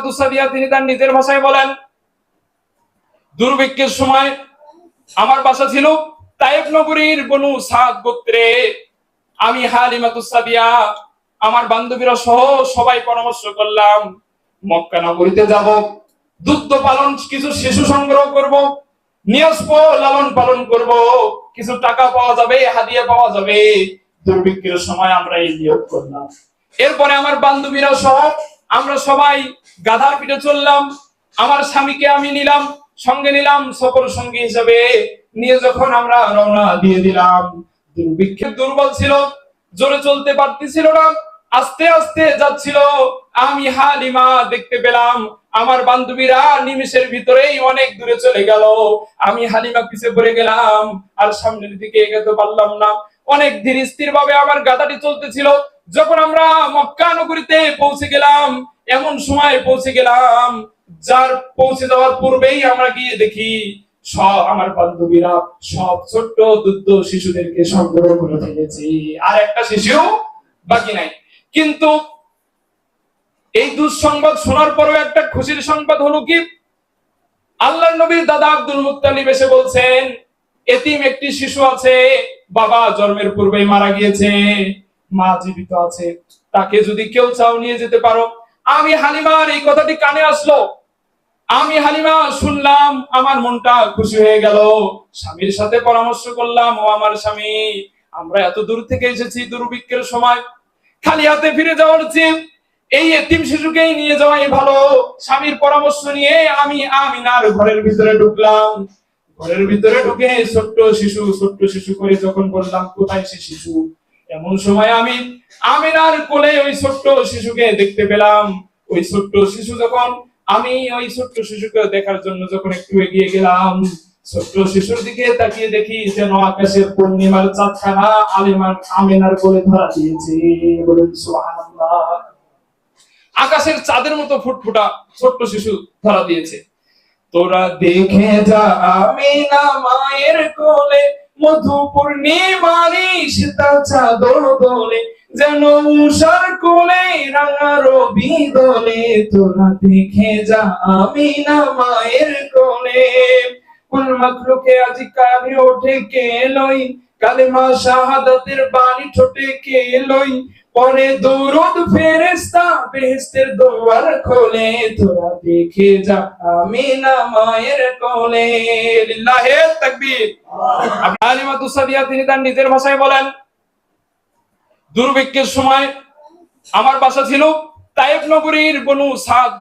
হালিমাতুস সাদিয়া তিনি তার নিজের ভাষায় বলেন, দুর্ভিক্ষের সময় আমার বাসা ছিল তায়েফ নগরীর বনু সাদ গোত্রে। আমি হালিমাতুস সাদিয়া আমার বান্ধবীরা সহ সবাই পরামর্শ করলাম মক্কা নগরীতে যাব, দুগ্ধ পালন কিছু শিশু সংগ্রহ করব, নিয়ে আসবো, লালন পালন করব, কিছু টাকা পাওয়া যাবে, হাদিয়া পাওয়া যাবে। দুর্ভিক্ষের সময় আমরা এই নিয়োগ করলাম। এরপরে আমার বান্ধবীরা সহ আমরা সবাই গাধার পিঠে চললাম। আমার স্বামীকে আমি নিলাম, সঙ্গে নিলাম সফর সঙ্গী হিসেবে। নিয়ে যখন আমরা রওনা দিয়ে দিলাম, দুর্ভিক্ষে দুর্বল ছিল, জোরে চলতে পারতেছিল না, আস্তে আস্তে যাচ্ছিল। আমি হালিমা দেখতে পেলাম আমার বান্ধবীরা নিমেষের ভিতরেই অনেক দূরে চলে গেল। আমি হালিমা পিছে পড়ে গেলাম, আর সামনের দিকে এগোতে পারলাম না। অনেক ধীর স্থির ভাবে আমার গাধাটি চলতেছিল। যখন আমরা মক্কা নগরীতে পৌঁছে গেলাম, এমন সময় পৌঁছে গেলাম যার পৌঁছে যাওয়ার পূর্বেই আমরা গিয়ে দেখি সব আমার বান্ধবীরা সব ছোট্ট দুধ শিশুদেরকে সংগ্রহ করে ফেলেছি, আর একটা শিশু বাকি নাই। কিন্তু এই দুঃসংবাদ শোনার পরেও একটা খুশির সংবাদ হলো কি, আল্লাহর নবীর দাদা আব্দুল মুত্তালিব এসে বলছেন এতিম একটি শিশু আছে, বাবা জন্মের পূর্বেই মারা গিয়েছে, মা জীবিত আছে, তাকে যদি কেউ চাও নিয়ে যেতে পারো। আমি হালিমার এই কথাটি কানে আসলো, আমি হালিমা শুনলাম, আমার মনটা খুশি হয়ে গেল। স্বামীর সাথে পরামর্শ করলাম, ও আমার স্বামী, আমরা এত দূর থেকে এসেছি দুর্ভিক্ষের সময়, খালি হাতে ফিরে যাওয়ার চেয়ে এই এতিম শিশুকেই নিয়ে যাওয়াই ভালো। স্বামীর পরামর্শ নিয়ে আমি আমিনার ঘরের ভিতরে ঢুকলাম। ঘরের ভিতরে ঢুকে ছোট্ট শিশু করে যখন বললাম কোথায় সে শিশু, এমন সময় আমি আমিনার কোলে ওই ছোট্ট শিশুকে দেখতে পেলাম। ওই ছোট্ট শিশু যখন আমি ওই ছোট্ট শিশুকে দেখার জন্য যখন একটু এগিয়ে গেলাম, ছোট্ট শিশুর দিকে তাকিয়ে দেখি যেন আকাশের পূর্ণিমার চাঁদখানা আমিনার কোলে ধরা দিয়েছে। বলেন সুবহানাল্লাহ। আকাশের চাঁদের মতো ফুটফুটা ছোট্ট শিশু ধরা দিয়েছে। তোরা দেখে যা আমিনা মায়ের কোলে, মধু পূর্ণিমারি শীতল চাদর দোলে, যেন উষার কোলে রাঙা রবি দোলে। তোরা দেখে যা আমিনা মায়ের কোলে, কুল মাখলুকে আজি কানে ওঠে কে লই, কালেমা শাহাদাতের বাণী ঠোঁটে কে লই, পরে দরুদ ফেরেশতা বেহেশতের দুয়ার খোলে। তোরা দেখে যা আমিনা মায়ের কোলে। লিল্লাহে তাকবীর। হালিমাতুস সাদিয়া তিনি তার নিজের ভাষায় বলেন, দুর্ভিক্ষের সময় আমার বাসা ছিল তায়েফ নগরীর বনু সাদ